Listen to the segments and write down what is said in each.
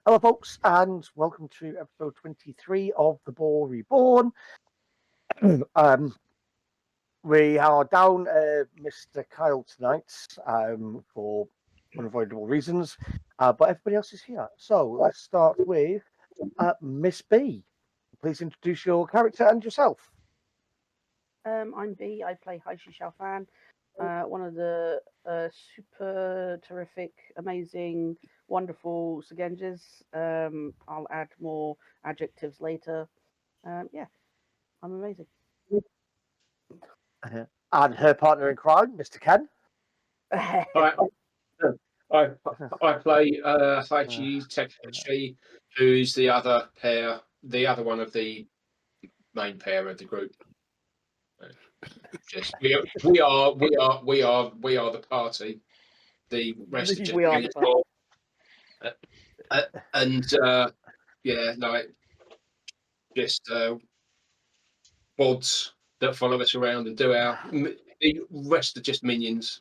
Hello, folks, and welcome to episode 23 of the Boar Reborn. We are down Mr. Kyle tonight for unavoidable reasons, but everybody else is here. So let's start with Miss B. Please introduce your character and yourself. I'm B. I play Heichi Xiaofan, one of the super terrific, amazing, wonderful Shugenjas. I'll add more adjectives later. Yeah, I'm amazing. And her partner in crime, Mr. Ken. I play Heichi Akihiro, who's the other one of the main pair of the group. Just we are the party. The rest are just We are the party. just bods that follow us around and do our. The rest are just minions.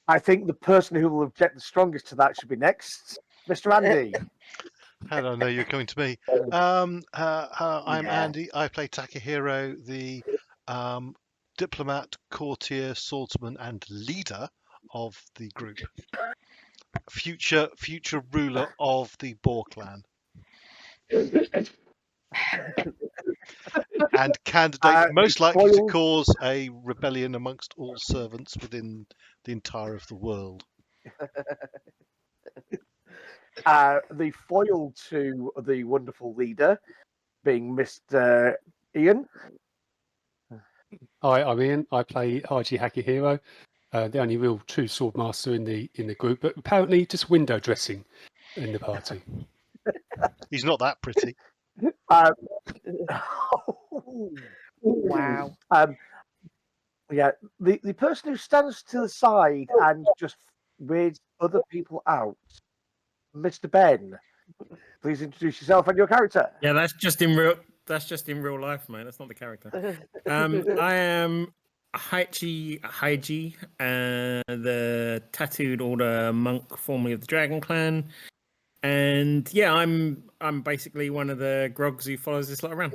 I think the person who will object the strongest to that should be next, Mr. Andy. I don't know you're coming to me. I'm Andy. I play Takahiro, the diplomat, courtier, swordsman, and leader of the group. Future ruler of the Boar Clan. And candidate most likely to cause a rebellion amongst all servants within the entire of the world. The foil to the wonderful leader being Mr. Ian. Hi, I'm Ian. I play Heichi Akihiro, the only real true swordmaster in the group, but apparently just window dressing in the party. He's not that pretty. Wow. Yeah, the person who stands to the side and just weirds other people out, Mr. Ben. Please introduce yourself and your character. Yeah, that's just in real life, mate. That's not the character. I am Heichi, the tattooed order monk formerly of the Dragon Clan. And yeah, I'm basically one of the grogs who follows this lot around.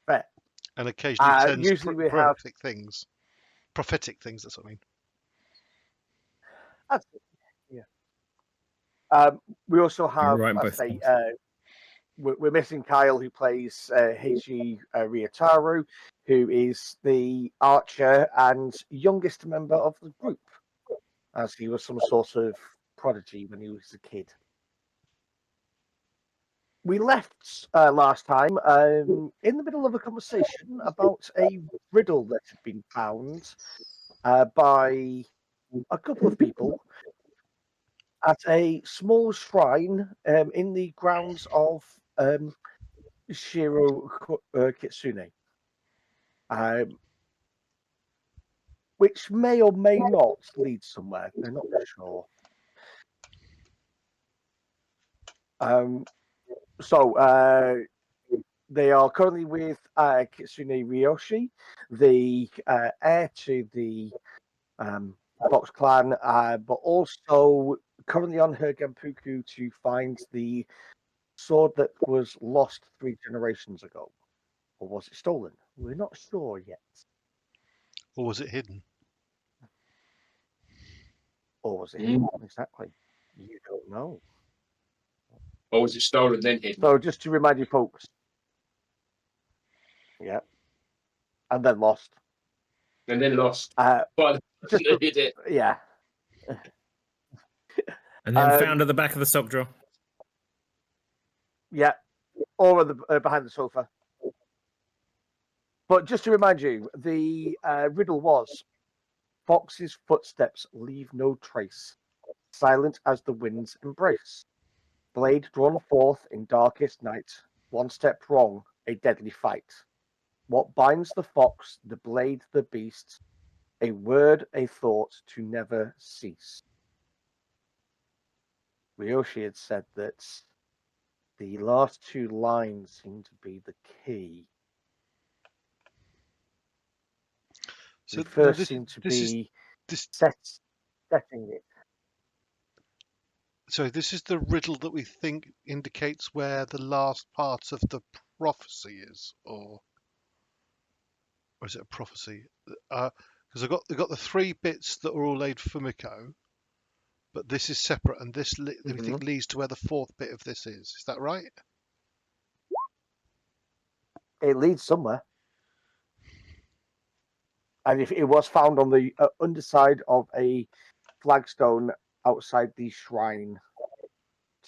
Right. And occasionally turns usually we prophetic things. Prophetic things, that's what I mean. Yeah. We also have, we're missing Kyle, who plays Heichi Ryutao, who is the archer and youngest member of the group, as he was some sort of prodigy when he was a kid. We left last time in the middle of a conversation about a riddle that had been found by a couple of people at a small shrine in the grounds of Shiro Kitsune, which may or may not lead somewhere. They're not sure. So they are currently with Kitsune Ryoshi, the heir to the Fox Clan, but also currently on her Genpuku to find the sword that was lost 3 generations ago. Or was it stolen? We're not sure yet. Or was it hidden? Or was it hidden? Exactly. You don't know. Or was it stolen then hidden? So just to remind you folks. Yeah. And then lost. And then lost. But just hit it. Yeah. And then found at the back of the sock drawer. Yeah. Or behind the sofa. But just to remind you, the riddle was, Fox's footsteps leave no trace, silent as the wind's embrace. Blade drawn forth in darkest night, one step wrong, a deadly fight. What binds the fox, the blade, the beast, a word, a thought to never cease. Ryoshi had said that the last 2 lines seem to be the key. So the first seemed to be setting it. So this is the riddle that we think indicates where the last part of the prophecy is, or is it a prophecy? Because I've got the 3 bits that are all laid Fumiko, but this is separate, and this we think leads to where the 4th bit of this is. Is that right? It leads somewhere. And if it was found on the underside of a flagstone outside the shrine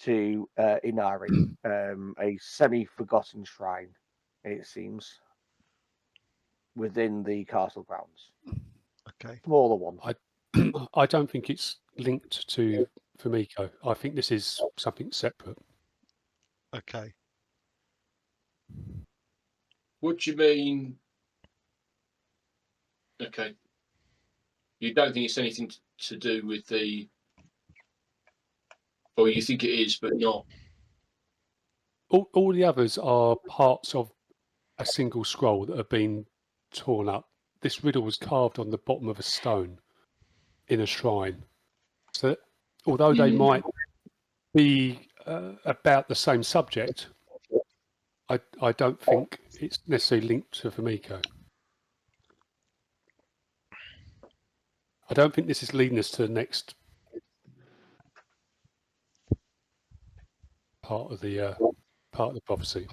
to Inari, a semi-forgotten shrine, it seems, within the castle grounds. Okay. Smaller one. I don't think it's linked to Fumiko. I think this is something separate. Okay. What do you mean? Okay. You don't think it's anything to do with the, or you think it is, but not. All the others are parts of a single scroll that have been torn up. This riddle was carved on the bottom of a stone in a shrine. So although they might be about the same subject, I don't think it's necessarily linked to Fumiko. I don't think this is leading us to the next part of the prophecy.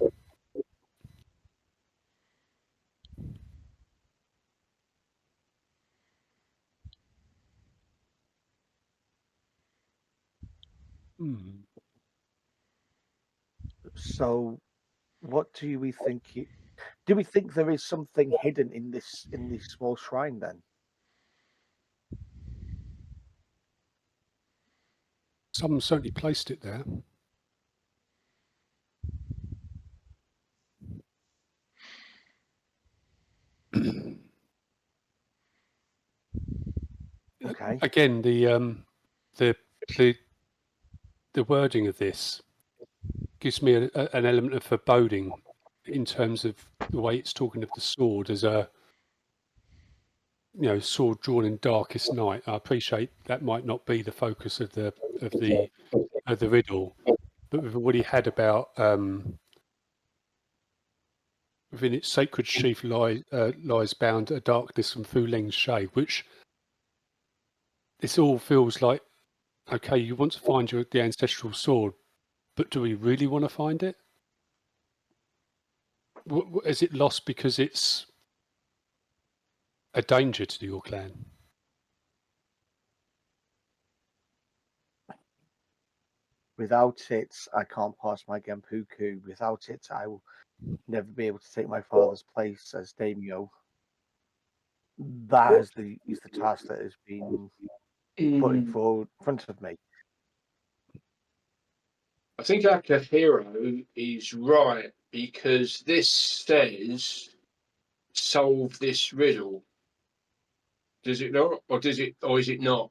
So, what do we think? Do we think there is something hidden in this small shrine? Then Someone certainly placed it there. okay. Again, the wording of this gives me an element of foreboding in terms of the way it's talking of the sword as a, sword drawn in darkest night. I appreciate that might not be the focus of the riddle, but we've already had about within its sacred sheath lies bound a darkness from Fu Ling's shade, which this all feels like, okay, you want to find the ancestral sword, but do we really want to find it? Is it lost because it's a danger to your clan? Without it, I can't pass my Genpuku. Without it, I will never be able to take my father's place as daimyo. That is the task that has been put in front of me. I think Akihiro is right, because this says solve this riddle. Does it not, or is it not?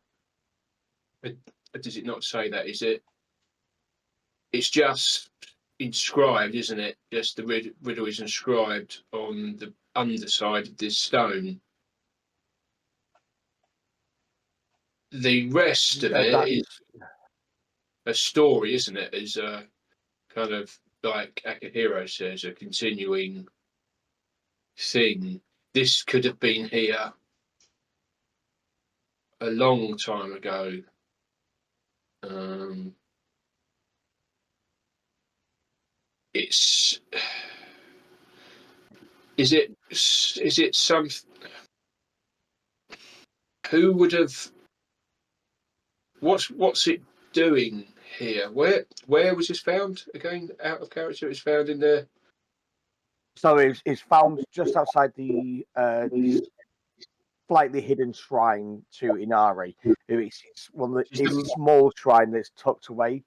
Does it not say that? Is it? It's just inscribed, isn't it? Just the riddle is inscribed on the underside of this stone. The rest of it is a story, isn't it? Is a kind of, like Akihiro says, a continuing thing. This could have been here a long time ago. Is it some? Who would have? What's it doing here? Where was this found again? Out of character, it's found in there. So it's found just outside the slightly hidden shrine to Inari. It's a small shrine that's tucked away.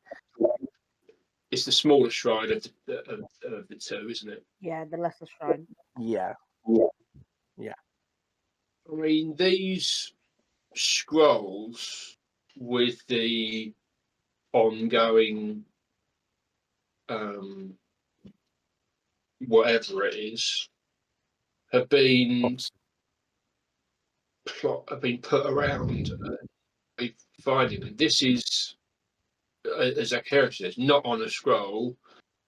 It's the smaller shrine of the two, isn't it? Yeah, the lesser shrine. Yeah. I mean, these scrolls with the ongoing whatever it is have been put around. Finding them. This is as Akihiro says, not on a scroll,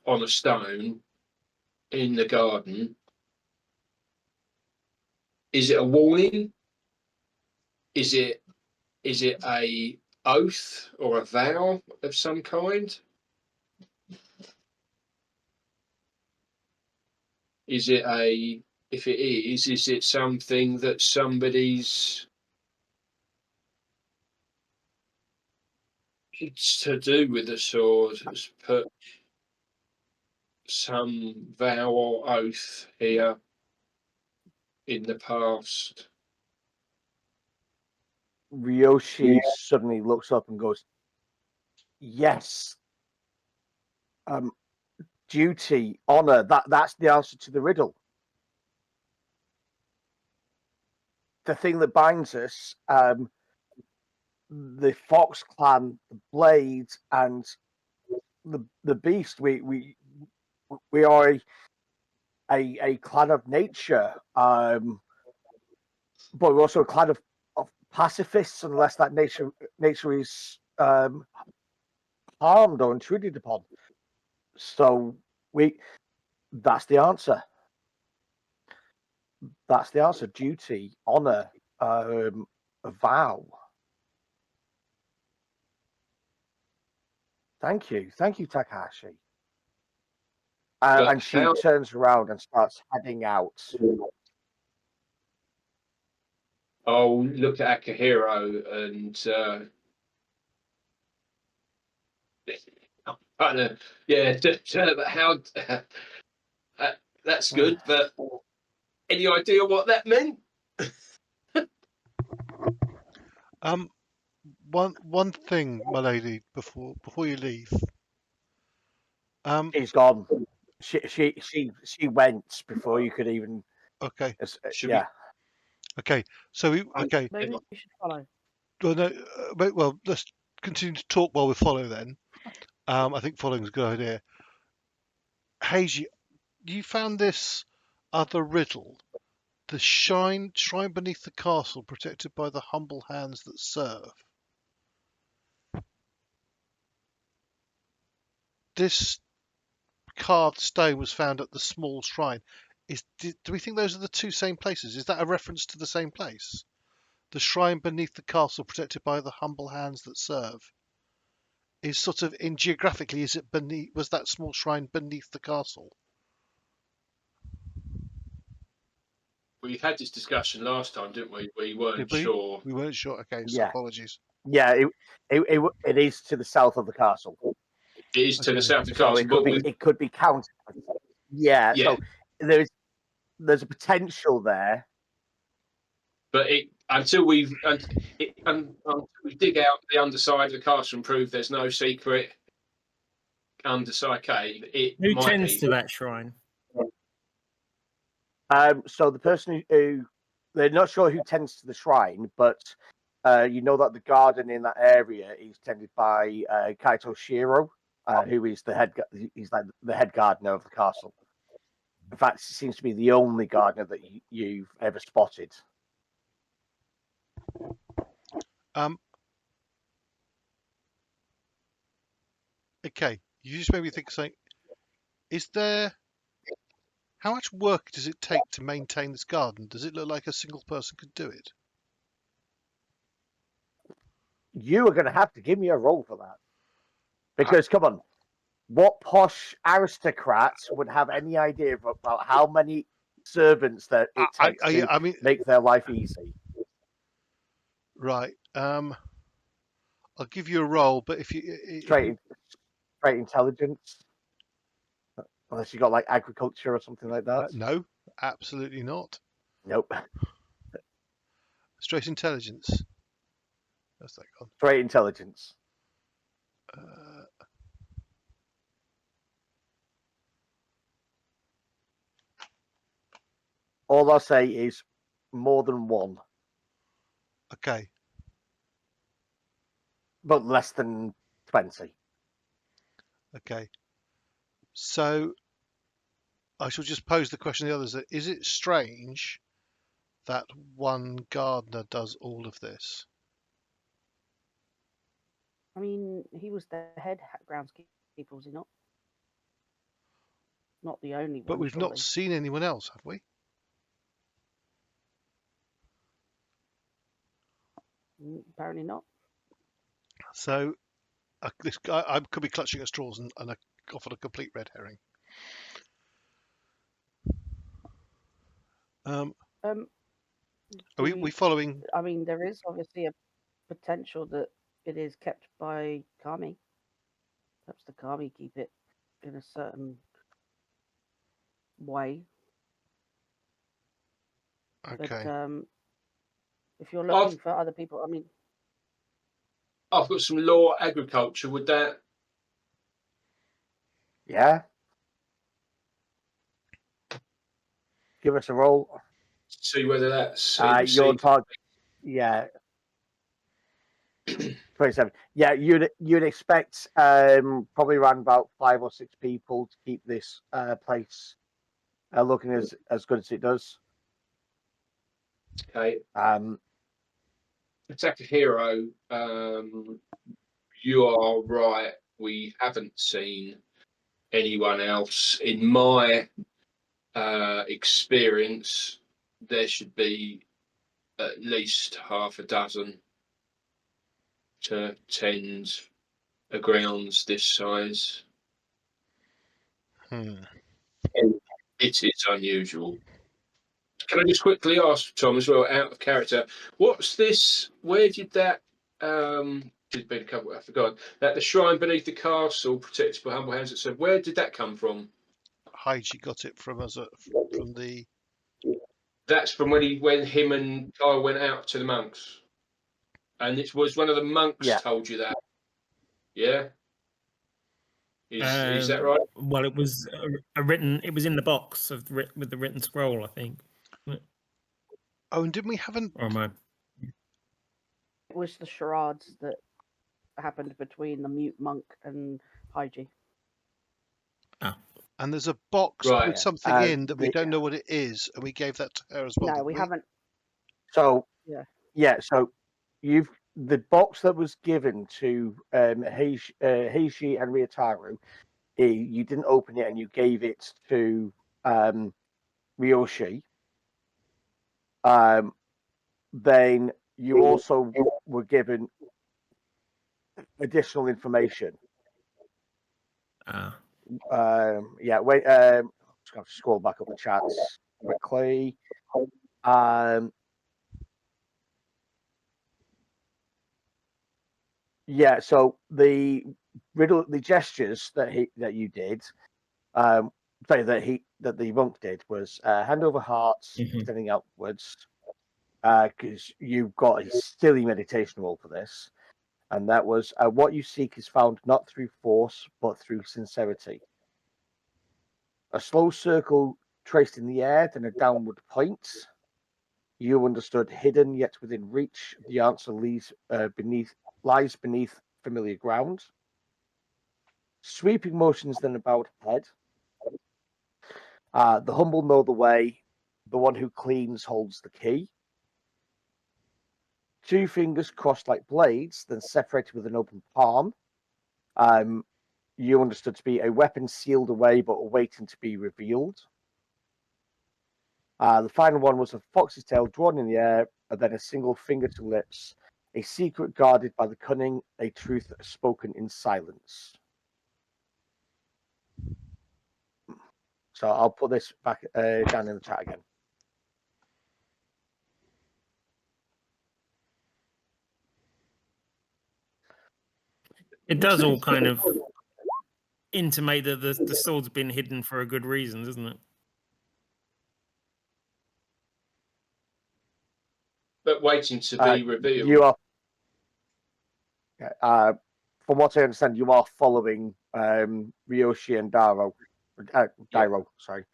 on a stone, in the garden. Is it a warning? Is it a oath or a vow of some kind? Is it a, if it is it something that somebody's it's to do with the sword has put some vow or oath here in the past? Ryoshi suddenly looks up and goes, "Yes. Duty, honor. That's the answer to the riddle. The thing that binds us, the Fox Clan, the Blade, and the Beast. We are a clan of nature, but we're also a clan of pacifists, unless that nature is harmed or intruded upon. So that's the answer. That's the answer. Duty, honor, a vow. Thank you, Takahashi. And she turns around and starts heading out. I'll look at Akihiro and how that's good, but any idea what that meant? One thing, my lady, before you leave. She's gone. She went before you could even. Okay. Yeah. Okay. So okay. Maybe we should follow. Well, no. Well, let's continue to talk while we follow. Then, I think following is a good idea. Heichi, you found this other riddle. The shrine beneath the castle, protected by the humble hands that serve. This carved stone was found at the small shrine. Do we think those are the two same places? Is that a reference to the same place? The shrine beneath the castle, protected by the humble hands that serve. Is sort of in geographically, is it beneath? Was that small shrine beneath the castle? We had this discussion last time, didn't we? We weren't sure. We weren't sure. Okay, so Yeah. apologies. Yeah, it is to the south of the castle. It is to the south of the castle. So it could be counted. Yeah. So there's a potential there. But until we dig out the underside of the castle and prove there's no secret underside cave, Who tends to that shrine? So the person who they're not sure who tends to the shrine, but you know that the garden in that area is tended by Kaito Shiro, who is he's like the head gardener of the castle. In fact, he seems to be the only gardener that you've ever spotted. Okay, you just made me think something. How much work does it take to maintain this garden? Does it look like a single person could do it? You are going to have to give me a roll for that. Because, come on, what posh aristocrats would have any idea about how many servants that it takes to make their life easy? Right. I'll give you a roll, but if you straight intelligence, unless you got like agriculture or something like that. No, absolutely not. Nope. Straight intelligence. That's that gone. Straight intelligence. All I'll say is more than one. Okay. But less than 20. Okay. So I shall just pose the question to the others. Is it strange that one gardener does all of this? I mean, he was the head groundskeeper, was he not? Not the only one. But we've not surely. seen anyone else, have we? Apparently not. So this guy, I could be clutching at straws and I offered a complete red herring. Um, Are do we following? I mean, there is obviously a potential that it is kept by Kami. Perhaps the Kami keep it in a certain way. Okay. But if you're looking for other people, I mean, I've got some law agriculture. Would that? Yeah. Give us a roll. See whether that's Your target. Yeah. 27. Yeah, you'd expect probably around about 5 or 6 people to keep this place looking as good as it does. Okay. Takahiro, you are right. We haven't seen anyone else. In my experience, there should be at least half a dozen to tend a grounds this size. Hmm. It is unusual. Can I just quickly ask Tom as well, out of character, what's this? Where did that? There's been a couple. I forgot that the shrine beneath the castle, protected by humble hands. So where did that come from? Heichi got it from us from the. That's from when him and Kyle went out to the monks, and it was one of the monks told you that. Yeah. Is that right? Well, it was a written. It was in the box with the written scroll, I think. Oh, and didn't we have an? Or am I? it was the charades that happened between the mute monk and Heichi. And there's a box Right. with something in that we don't know what it is, and we gave that to her as well. No, didn't we haven't. So Yeah. So the box that was given to Heichi and Ryutao, you didn't open it and you gave it to Ryoshi. Then you also were given additional information. Yeah, wait. Just going to scroll back up the chats quickly. Yeah, so the gestures that you did, sorry, that the monk did was hand over hearts, extending outwards, because you've got a silly meditation roll for this, and that was what you seek is found not through force but through sincerity. A slow circle traced in the air, then a downward point. You understood hidden yet within reach. The answer lies beneath familiar ground. Sweeping motions, then a bowed head. The humble know the way. The one who cleans holds the key. 2 fingers crossed like blades, then separated with an open palm. You understood to be a weapon sealed away but awaiting to be revealed. The final one was a fox's tail drawn in the air, and then a single finger to lips. A secret guarded by the cunning, a truth spoken in silence. So I'll put this back down in the chat again. It does all kind of intimate that the sword's been hidden for a good reason, doesn't it? But waiting to be revealed. You are, from what I understand, you are following Ryoshi and Dairo. Sorry.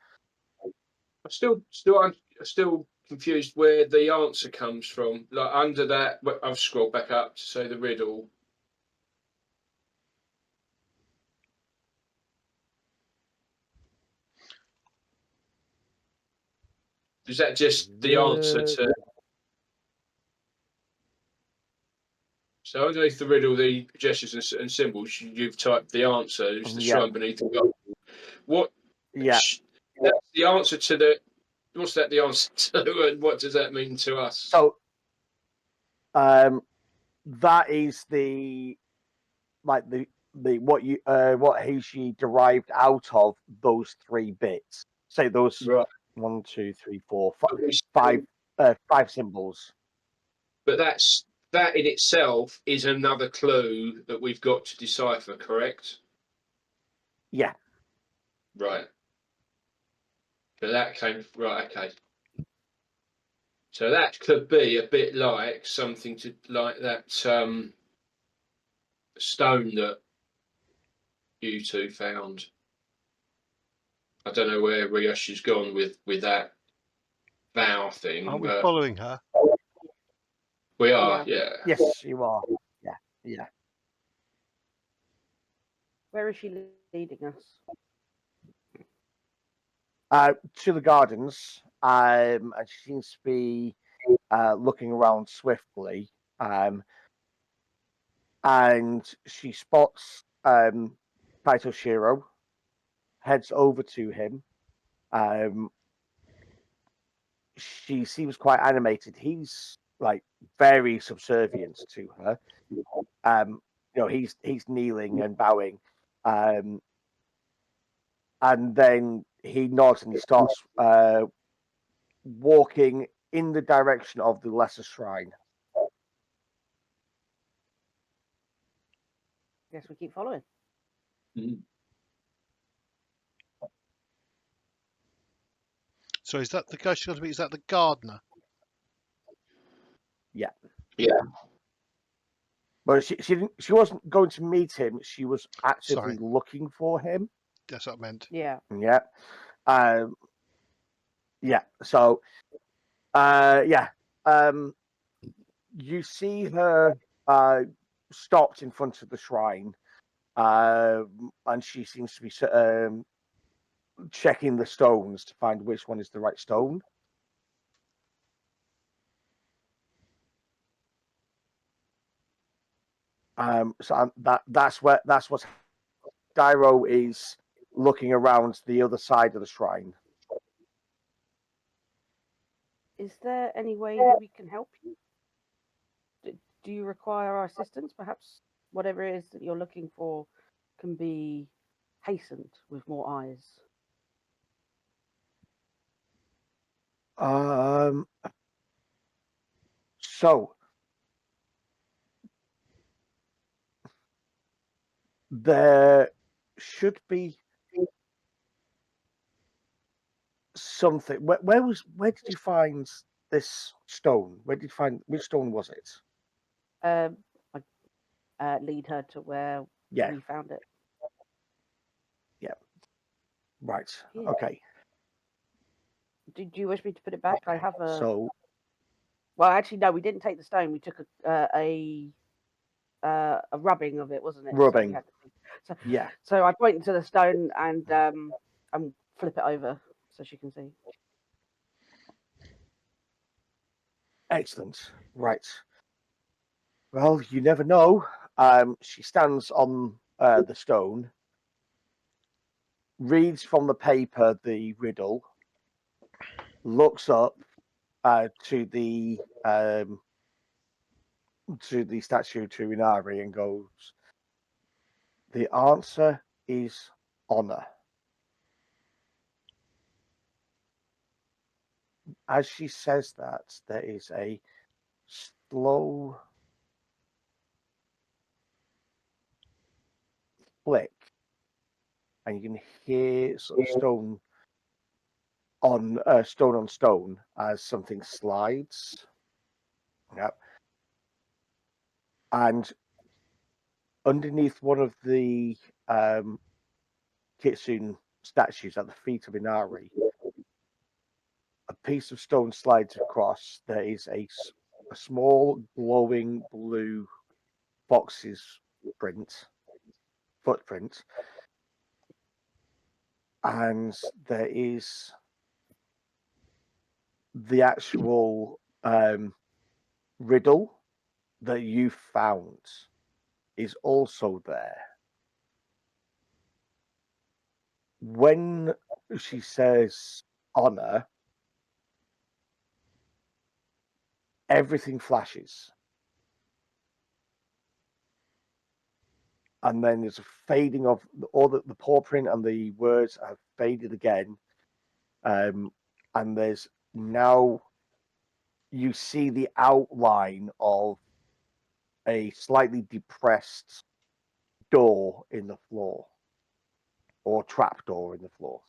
I'm still confused where the answer comes from. Like under that, I've scrolled back up to say the riddle. Is that just the answer to? So underneath the riddle, the gestures and symbols, you've typed the answer. It's the Yeah. shrine beneath the garden. What? Yeah. That's the answer to the. What's that the answer to, and what does that mean to us? So, that is the what Heishi derived out of those 3 bits. Say those Right. 1, 2, 3, 4, But 5 symbols. But that in itself is another clue that we've got to decipher, correct? Yeah. Right. So that came right. Okay. So that could be a bit like something to like that stone that you two found. I don't know where Ryoshi's gone with that vow thing. Are we but following her? we are, yeah. Yes, you are. Yeah. Yeah. Where is she leading us? To the gardens, and she seems to be looking around swiftly, and she spots Kaito Shiro, heads over to him. She seems quite animated. He's like very subservient to her. He's kneeling and bowing, and then he nods and he starts walking in the direction of the lesser shrine. Guess we keep following. So is that the guy she's going to be? Is that the gardener? Yeah. Yeah. But she wasn't going to meet him. She was actively Sorry. looking for him. That's what I meant. Yeah. Yeah. Yeah. So, yeah. You see her stopped in front of the shrine, and she seems to be checking the stones to find which one is the right stone. So that's what Dairo is looking around the other side of the shrine. Is there any way that we can help you? Do you require our assistance? Perhaps whatever it is that you're looking for can be hastened with more eyes. So there should be something. Where did you find this stone? Where did you find which stone was it? I lead her to where Yeah. we found it. Yeah. Right. Yeah. Okay. Do you wish me to put it back? I have a. So Well, actually, no. We didn't take the stone. We took a rubbing of it, wasn't it? rubbing. So, so Yeah. So I point to the stone and flip it over so she can see. Excellent. Right. Well, you never know. She stands on the stone, reads from the paper the riddle, looks up to the statue to Inari and goes, "The answer is honor." As she says that, there is a slow flick, and you can hear sort of stone on stone as something slides. Yep. And underneath one of the Kitsune statues at the feet of Inari, a piece of stone slides across. There is a small glowing blue fox's footprint, and there is the actual riddle that you found is also there. When she says honor, everything flashes. And then there's a fading of all the paw print, and the words have faded again. And there's now, you see the outline of a slightly depressed door in the floor, or trap door in the floor.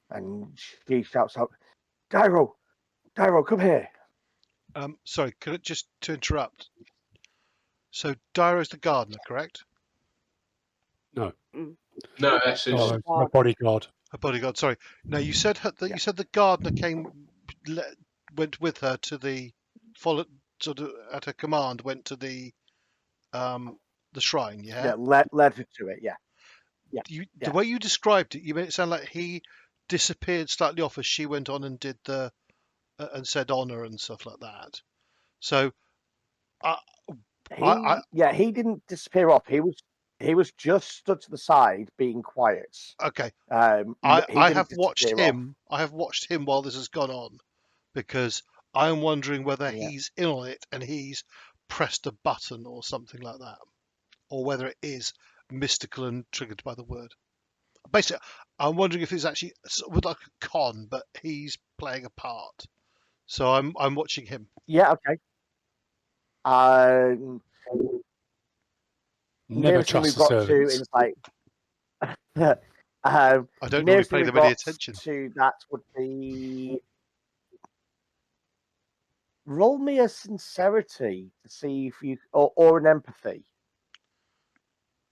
And she shouts out, Dairo, come here. Sorry, could it just to interrupt? So Dairo's the gardener, correct? No. No, that's his. Oh, my bodyguard. Her bodyguard. Sorry. Now you said that you said the gardener went with her to the followed sort of at her command went to the shrine. Yeah. Yeah, led her to it. Yeah. The way you described it, you made it sound like he disappeared slightly off as she went on and did the and said honor and stuff like that. So, he didn't disappear off. He was just stood to the side, being quiet. Okay. I have watched him. I have watched him while this has gone on, because I'm wondering whether he's in on it and he's pressed a button or something like that, or whether it is mystical and triggered by the word. Basically, I'm wondering if it's actually with like a con, but he's playing a part. So I'm watching him. Yeah. Okay. Never trust the servants. Is like, I don't normally pay them any attention. To that would be, roll me a sincerity to see if you or an empathy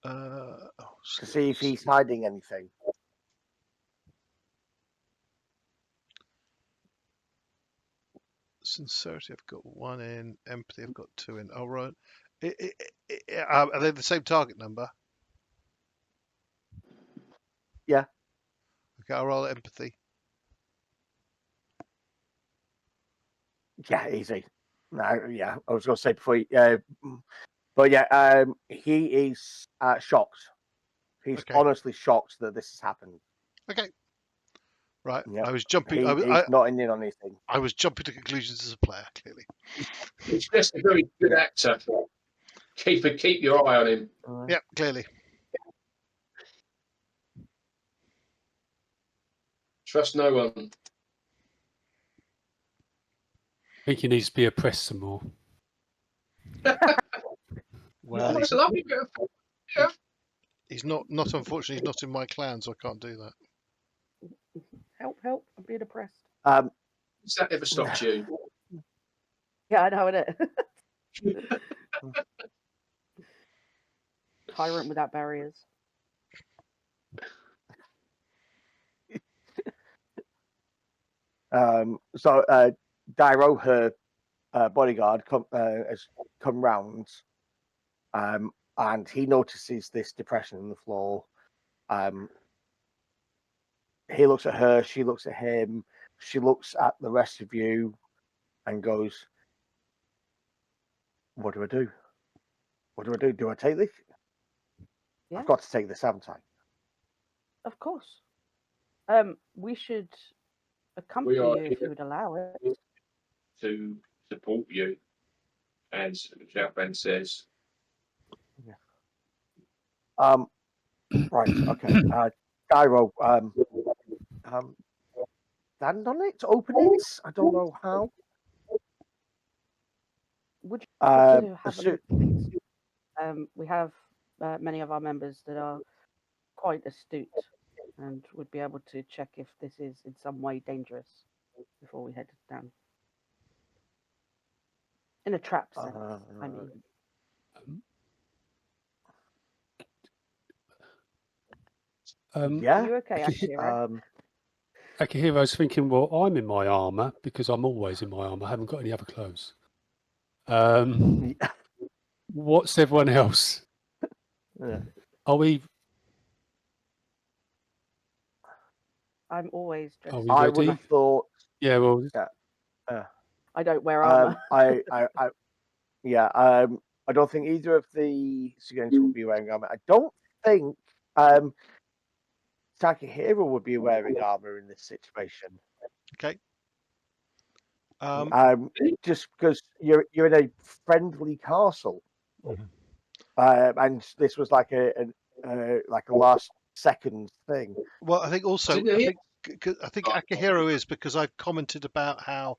to see if he's hiding anything. Sincerity, I've got 1 in. Empathy, I've got 2 in. Oh, right. Are they the same target number? Yeah. Okay, I'll roll empathy. Yeah, easy. No, yeah, I was going to say before, but yeah, he is shocked. He's honestly shocked that this has happened. Okay. Right. Yep. I was jumping. He's not in on anything. I was jumping to conclusions as a player, clearly. He's just a very good actor. Keep your eye on him. Yeah, clearly. Trust no one. I think he needs to be oppressed some more. Well, That's lovely. Yeah. He's not unfortunately, he's not in my clan, so I can't do that. Help! I'm being oppressed. Has that ever stopped you? Yeah, I know it. Tyrant without barriers. So Dairo, her bodyguard, has come round, and he notices this depression in the floor. He looks at her, she looks at him, she looks at the rest of you, and goes, "What do I do? What do I do? Do I take this? Yeah. I've got to take this, haven't I?" Of course. We should accompany you if you would allow it. To support you, as Xiaofan says. Yeah. Right. Okay. Dairo, stand on it, open it. I don't know how. Would you like to have a look at it? We have many of our members that are quite astute and would be able to check if this is in some way dangerous before we head down. In a trap sense, I mean. Yeah. Are you okay, Akihiro? Akihiro's thinking, well, I'm in my armour because I'm always in my armour. I haven't got any other clothes. What's everyone else? Yeah. Are we? I'm always dressed. I would have thought. Yeah, well. I don't wear armour. Yeah. I don't think either of the Shugenja will be wearing armor. I don't think Takahiro would be wearing armor in this situation. Okay. Just because you're in a friendly castle, Mhm. and this was like a last second thing. Well, I think also Didn't he? I think Akihiro is, because I've commented about how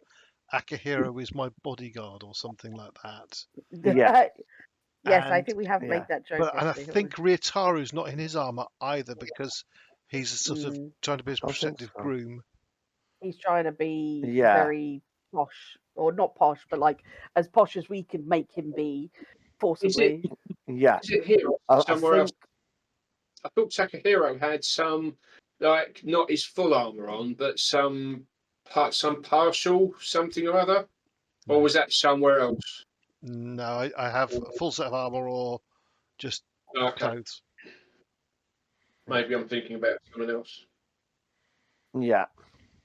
Akihiro is my bodyguard or something like that. Yeah. Yes, I And think we have Yeah. made that joke. but and I Actually, haven't think Ryutaru's not in his armor either, because he's sort of Mm. trying to be his Don't think protective so. groom. we? He's trying to be Yeah. very posh, or not posh, but like as posh as we can make him be, forcibly. Yeah. Is it here I somewhere else? think I thought Takahiro had some, like, not his full armor on, but some partial something or other. Or was that somewhere else? No, I have a full set of armor or just Okay, clothes. maybe I'm thinking about someone else. yeah.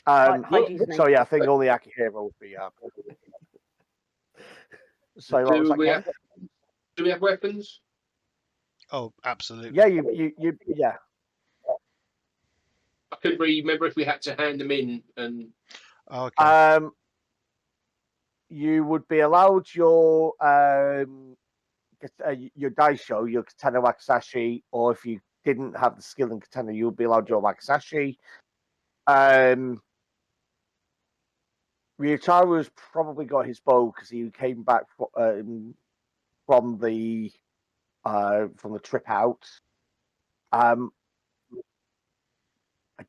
Heiji's So name. yeah, I think only Akihiro would be up. So what was Do that, we Ken? have weapons? Oh, absolutely. Yeah, you yeah. I couldn't remember if we had to hand them in, and Okay. You would be allowed your daisho, your katana wakizashi, or if you didn't have the skill in katana, you would be allowed your wakizashi. Ryutaru's probably got his bow because he came back from the trip out. I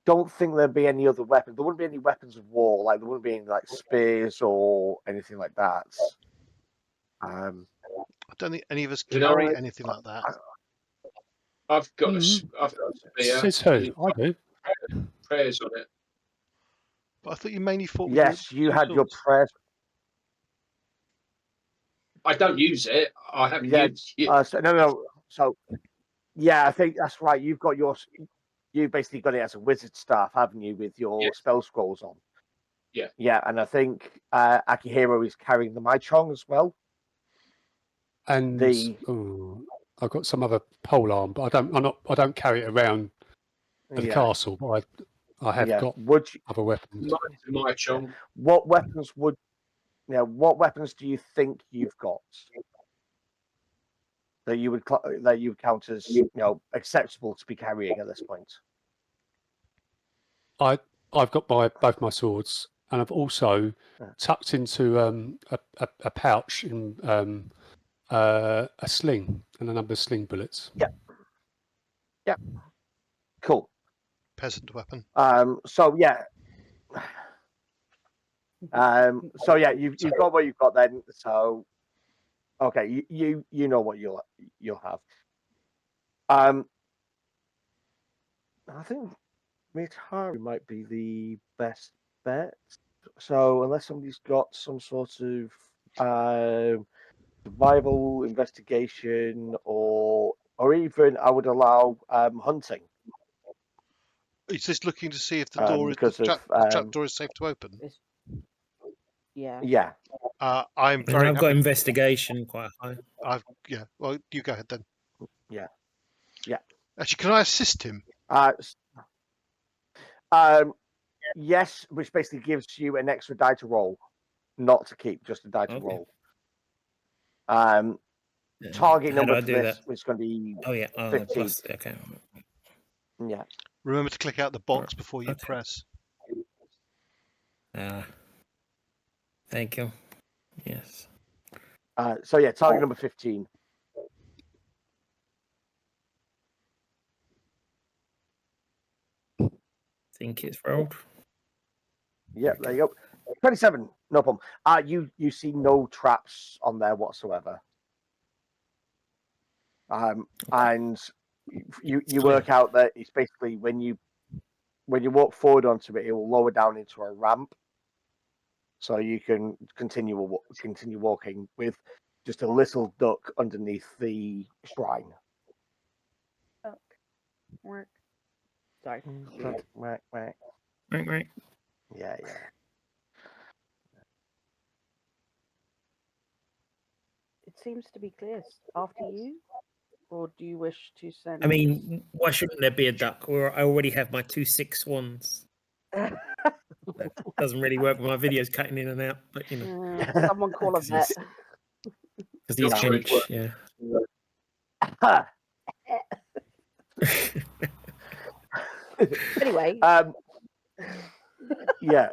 don't think there'd be any other weapons. There wouldn't be any weapons of war, like there wouldn't be any like spears or anything like that. I don't think any of us You know, carry anything like that. I've got Mm. I've got a spear. Says who? and I do. prayers on it. But I thought you mainly fought with Yes, your you had your swords. prayers. I don't use it. I haven't Yeah, used it. no. So yeah, I think that's right. You've got you basically got it as a wizard staff, haven't you, with your Yes. spell scrolls on? Yeah. Yeah, and I think Akihiro is carrying the Maichong as well. And I've got some other pole arm, but I don't carry it around at the castle. But I have got other weapons. My chong. What weapons what weapons do you think you've got that you would count as acceptable to be carrying at this point? I've got both my swords, and I've also tucked into a pouch in a sling and a number of sling bullets. Yeah. Cool. Peasant weapon. So yeah. So yeah, you've got what you've got then. So okay, you know what you'll have. I think Mitaru might be the best bet. So unless somebody's got some sort of survival investigation or even I would allow hunting. He's just looking to see if the door the trap door is safe to open. Yeah. Yeah. I'm very. I've got investigation quite high. Well, you go ahead then. Yeah. Actually, can I assist him? Yes, which basically gives you an extra die to roll, not to keep, just a die to roll. Target number for this is going to be 15. Plus, okay. Yeah. Remember to click out the box before you press. Thank you. Yes. So yeah, target number 15. Think it's rolled. Yeah, there you go. 27, no problem. You see no traps on there whatsoever. And you work out that it's basically when you walk forward onto it, it will lower down into a ramp, so you can continue walking with just a little duck underneath the shrine. Sorry. Right. Yeah. seems to be clear. After you, or do you wish to send? I mean, why shouldn't there be a duck? Or I already have my 2/6 swans. That doesn't really work with my videos cutting in and out, but you know, someone call a vet. because he's Sorry. French, yeah. Anyway, Yeah.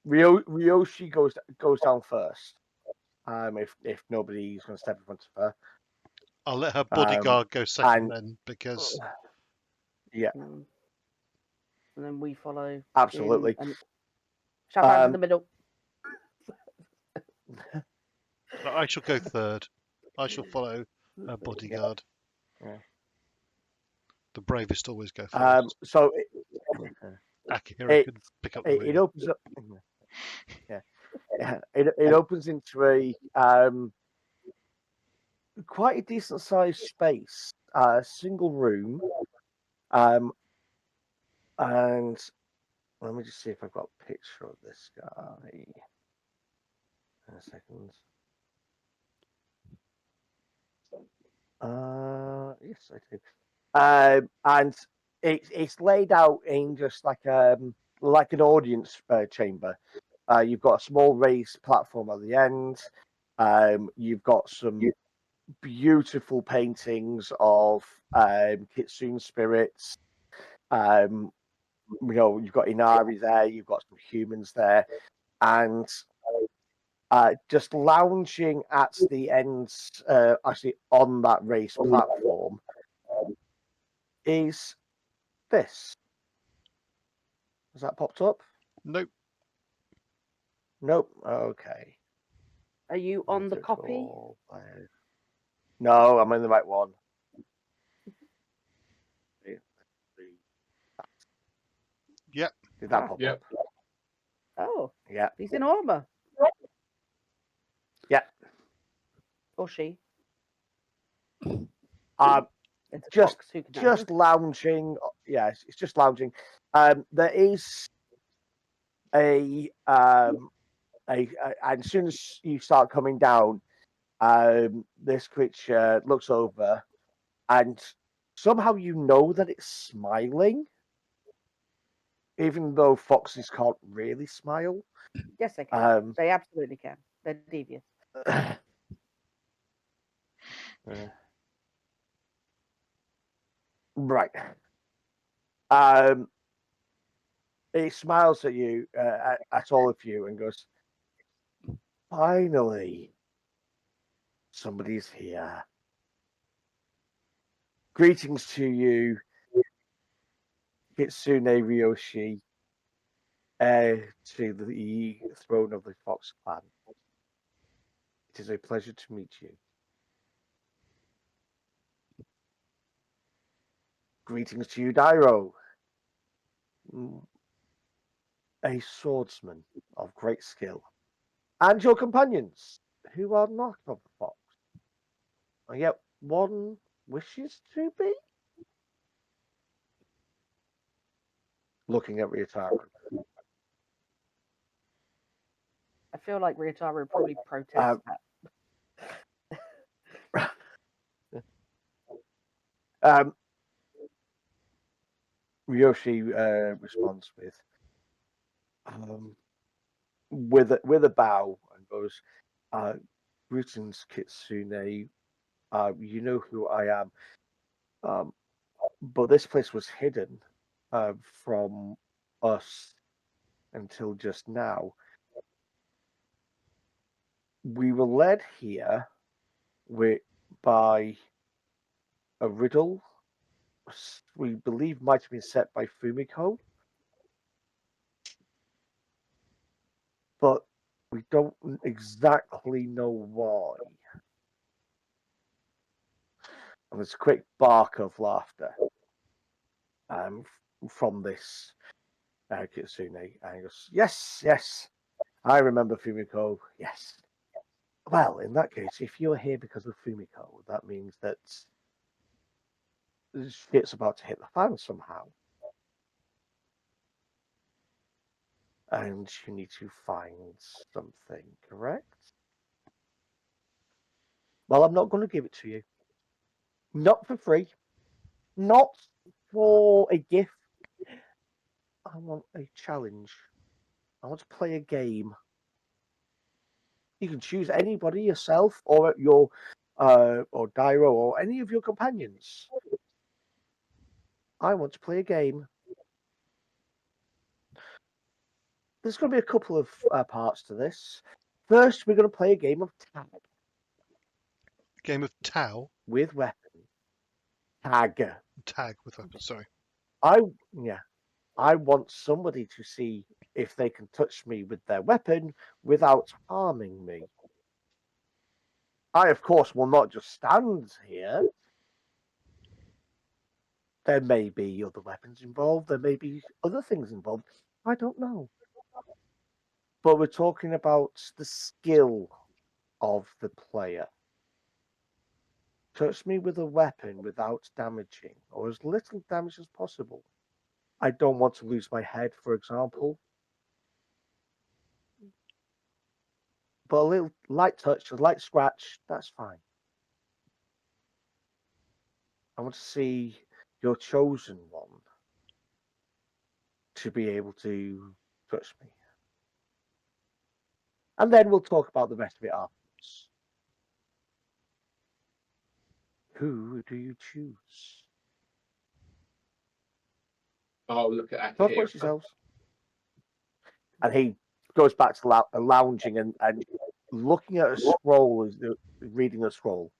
Ryoshi goes down first. If nobody's going to step in front of her. I'll let her bodyguard go second then, because Yeah, and then we follow. absolutely. And Xiaofan's in the Um, middle. I shall go third. I shall follow her bodyguard. Yeah. The bravest always go first. So Akihiro could pick up the it rear. opens up. Yeah, it opens into a quite a decent sized space, single room, and let me just see if I've got a picture of this guy. In a second. Yes, I do. And it's laid out in just like an audience chamber. You've got a small raised platform at the end. You've got some beautiful paintings of Kitsune spirits. You've got Inari there. You've got some humans there, and just lounging at the ends, actually on that raised platform, is this. Has that popped up? Nope. Nope. Okay. Are you on the copy? No, I'm in the right one. Yep. Did that pop Yep. up? Oh, Yeah. he's in armor. Yeah. Or she. It's a Just fox, who can know? just lounging. Yes, it's just lounging. There is and as soon as you start coming down, this creature looks over, and somehow you know that it's smiling, even though foxes can't really smile. Yes, they can. They absolutely can. They're devious. Right. It smiles at you, at all of you, and goes, "Finally, somebody's here. Greetings to you, Kitsune Ryoshi, heir to the throne of the Fox Clan. It is a pleasure to meet you. Greetings to you, Dairo, a swordsman of great skill, and your companions, who are not of the Fox, and yet one wishes to be." Looking at Ryutaro. I feel like Ryutaro would probably protest that. Ryoshi responds with a bow and goes, "Greetings, Kitsune. You know who I am. But this place was hidden from us until just now. We were led here by a riddle we believe might have been set by Fumiko, but we don't exactly know why." And there's a quick bark of laughter from this Kitsune. And he goes, "Yes, yes, I remember Fumiko. Yes. Well, in that case, if you're here because of Fumiko, that means that shit's about to hit the fan somehow. And you need to find something, correct?" Well, I'm not going to give it to you. Not for free. Not for a gift. I want a challenge. I want to play a game. You can choose anybody, yourself, or your, or Dairo, or any of your companions. I want to play a game. There's going to be a couple of parts to this. First, we're going to play a game of tag Game of Tau. with weapon. Tag. Tag with weapon. Sorry. I want somebody to see if they can touch me with their weapon without harming me. I, of course, will not just stand here. There may be other weapons involved. There may be other things involved. I don't know. But we're talking about the skill of the player. Touch me with a weapon without damaging, or as little damage as possible. I don't want to lose my head, for example. But a little light touch, a light scratch, that's fine. I want to see your chosen one to be able to touch me. And then we'll talk about the rest of it afterwards. Who do you choose? Oh, look at Talk amongst Akihiro. yourselves. And he goes back to lounging and looking at a scroll, reading a scroll.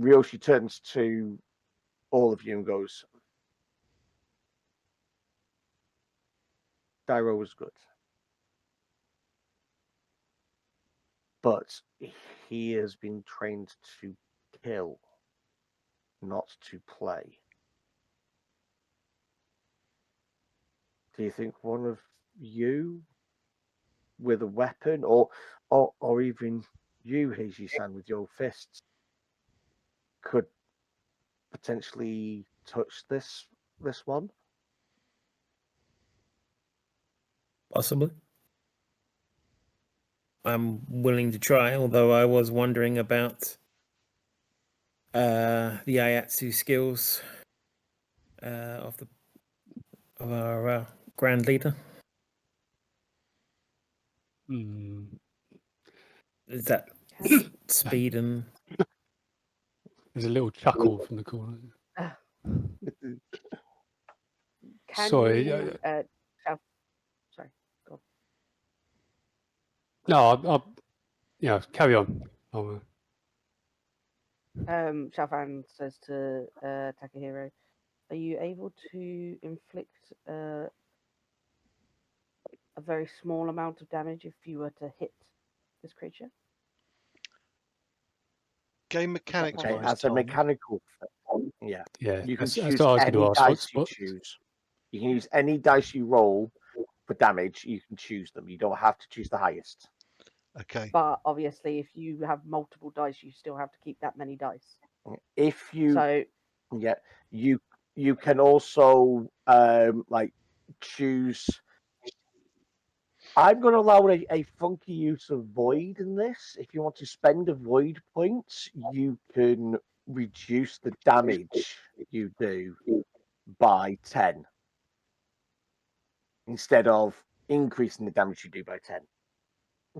Ryoshi turns to all of you and goes, Dairo was good. But he has been trained to kill, not to play. Do you think one of you with a weapon, or even you, Heichi-san, with your fists, could potentially touch this one? Possibly. I'm willing to try, although I was wondering about the Ayatsu skills of our grand leader. Is that speed and There's a little chuckle from the corner. Can Sorry, you, sorry, go No, yeah, carry on. Xiaofan says to Takahiro, are you able to inflict a very small amount of damage if you were to hit this creature? Game mechanics Okay, wise, as a Tom. mechanical thing, yeah. Yeah, You can that's choose what I was going any to ask. dice you choose. You can use any dice you roll for damage. You can choose them. You don't have to choose the highest. Okay. But obviously, if you have multiple dice, you still have to keep that many dice. If you, So yeah, you can also like choose. I'm going to allow a funky use of void in this. If you want to spend a void point, you can reduce the damage you do by 10 instead of increasing the damage you do by 10.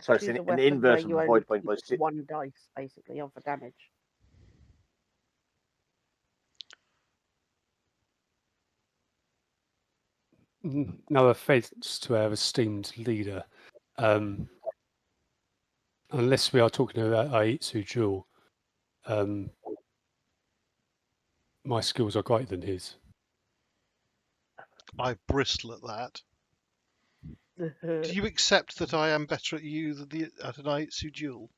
So it's choose a an weapon inverse where of you the only void point. keep But it's, one dice basically on for damage. No offence to our esteemed leader, unless we are talking about Aitsu duel, my skills are greater than his. I bristle at that. Do you accept that I am better at you than at an Aitsu duel?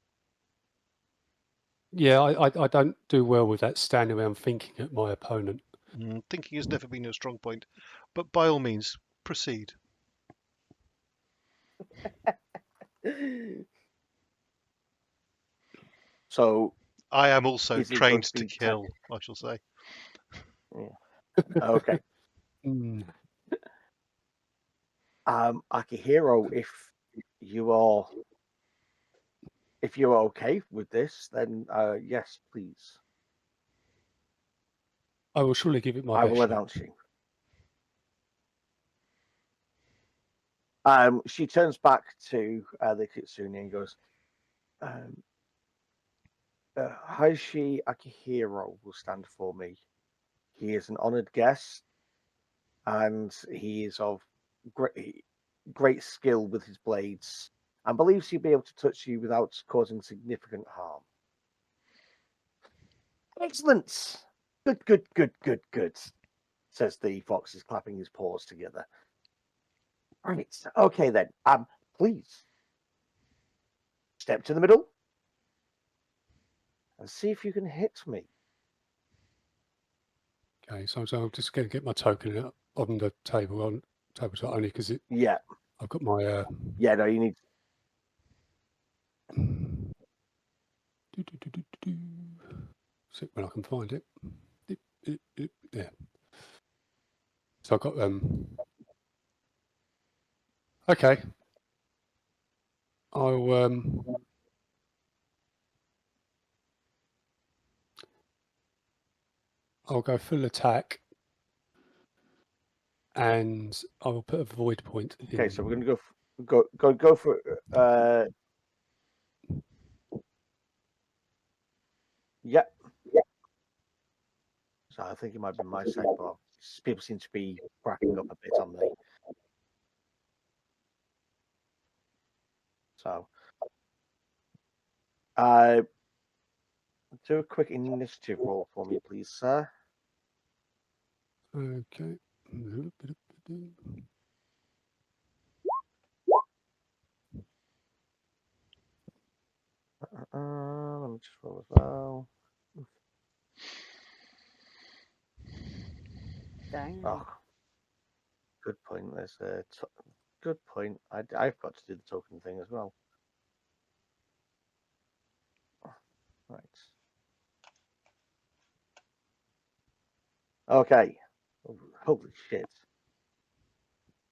Yeah, I don't do well with that standing around thinking at my opponent. Thinking has never been a strong point, but by all means, proceed. so I am also is it going trained to to be kill, I shall say. okay. Akihiro, if you are if you're okay with this, then yes, please. I will surely give it my I best will shot. announce you. She turns back to the Kitsune and goes, Heichi Akihiro will stand for me. He is an honored guest, and he is of great skill with his blades, and believes he'll be able to touch you without causing significant harm. Excellent! Good, says the fox, clapping his paws together. Right, okay then. Please step to the middle and see if you can hit me. Okay, so I'm just going to get my token out on the table tabletop only because Yeah. I've got my Yeah, no, you need. See when I can find it. Yeah. So I've got okay. I'll go full attack, and I will put a void point in. Okay, so we're going to go for. Yep. So I think it might be my side, but people seem to be cracking up a bit on me. So, do a quick initiative roll for me, please, sir. Okay. Let me just roll as well. Dang. Oh, good point. There's a good point. I've got to do the token thing as well. Right. Okay. Oh, holy shit.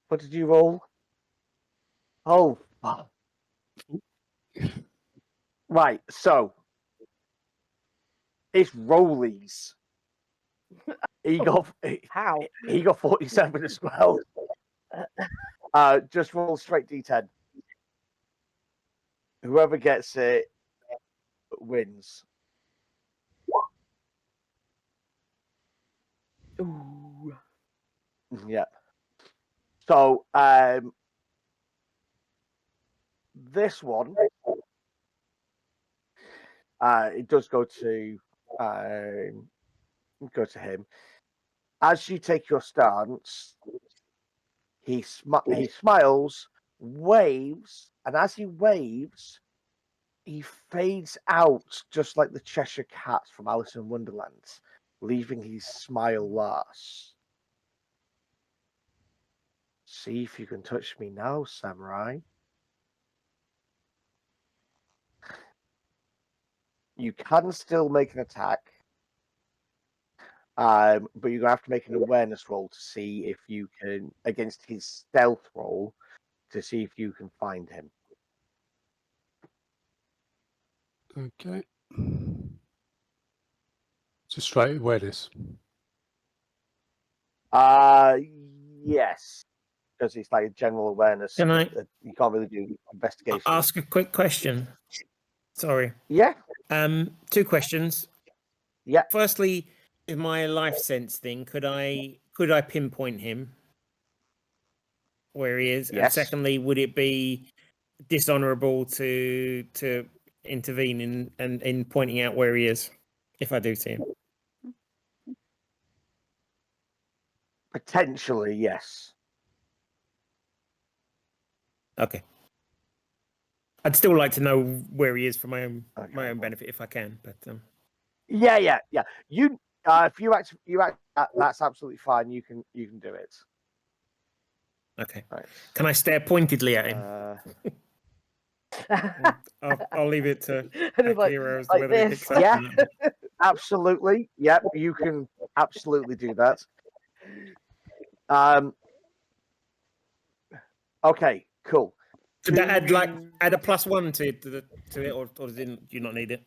What did you roll? Oh, fuck. Right. So it's rollies. He got How? he got 47 as well. Just roll straight D10. Whoever gets it wins. Ooh. Yeah. So this one, it does go to him. As you take your stance, he smiles, waves, and as he waves, he fades out just like the Cheshire Cat from Alice in Wonderland, leaving his smile last. See if you can touch me now, samurai. You can still make an attack, but you're gonna have to make an awareness roll to see if you can, against his stealth roll, to see if you can find him. Okay. Just straight awareness. Yes, because it's like a general awareness. Can I You can't really do investigation. ask a quick question? Sorry. Yeah. 2 questions. Yeah. Firstly, with my life sense thing, could I pinpoint him where he is? And Yes. secondly, would it be dishonorable to intervene in pointing out where he is if I do see him? Potentially, yes. Okay. I'd still like to know where he is for my own benefit if I can, but Yeah. You, if you act, that's absolutely fine. You can do it. okay. Right. Can I stare pointedly at him? I'll leave it to Akihiro as to like whether he this. picks up. Yeah. or not. Absolutely. Yep. You can absolutely do that. Okay. Cool. Could that add a +1 to it, or do you not need it?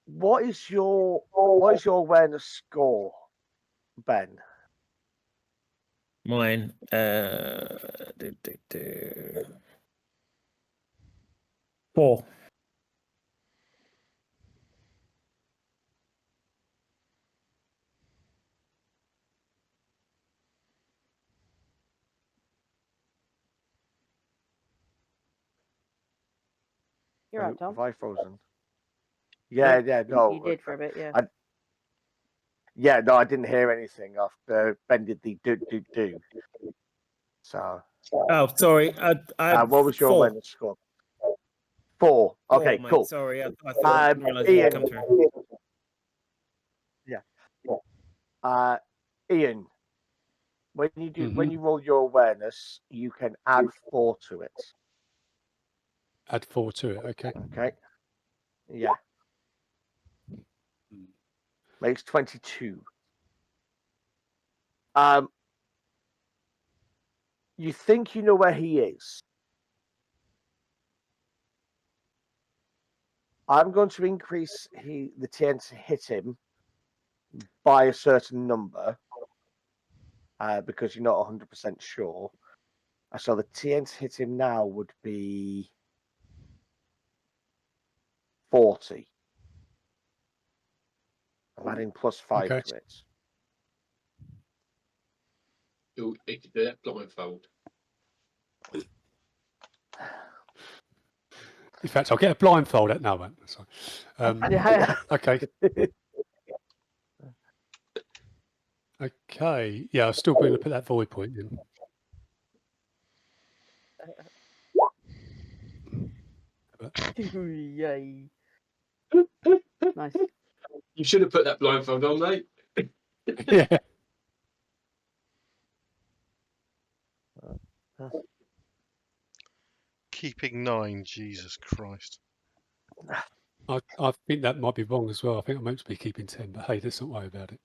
What is your awareness score, Ben? Mine. 4. You're right, Tom. Have I frozen? Yeah, no. You did for a bit, yeah. No, I didn't hear anything after Ben did the do. So. Oh, sorry. What was your 4. awareness score? 4. Okay, 4, mate. cool. Sorry, I thought I didn't realise it would come through. Yeah. Ian, when you do when Mhm. you roll your awareness, you can add 4 to it. Add 4 to it. Okay. Okay. Yeah. Makes 22. You think you know where he is. I'm going to increase the TN to hit him by a certain number because you're not 100% sure. So the TN to hit him now would be 40. I'm adding +5 Okay. to it. It could do that blindfold. In fact, I'll get a blindfold at now, man. Sorry. Yeah. Okay. Okay. Yeah, I'll still be able to put that void point in. Yay. Nice. You should have put that blindfold on, mate. Yeah. Keeping 9, Jesus Christ. I think that might be wrong as well. I think I'm meant to be keeping 10, but hey, let's not worry about it.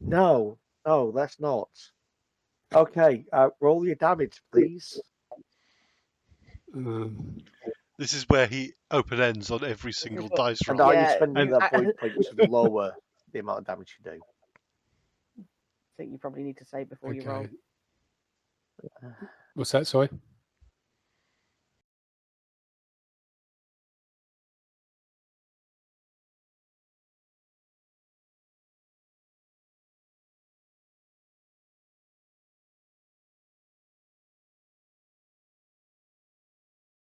No, that's not. Okay, roll your damage, please. This is where he open ends on every single dice And roll. are you Yeah, spending and that void point to lower the amount of damage you do? I think you probably need to say before you roll. Okay. What's that? Sorry.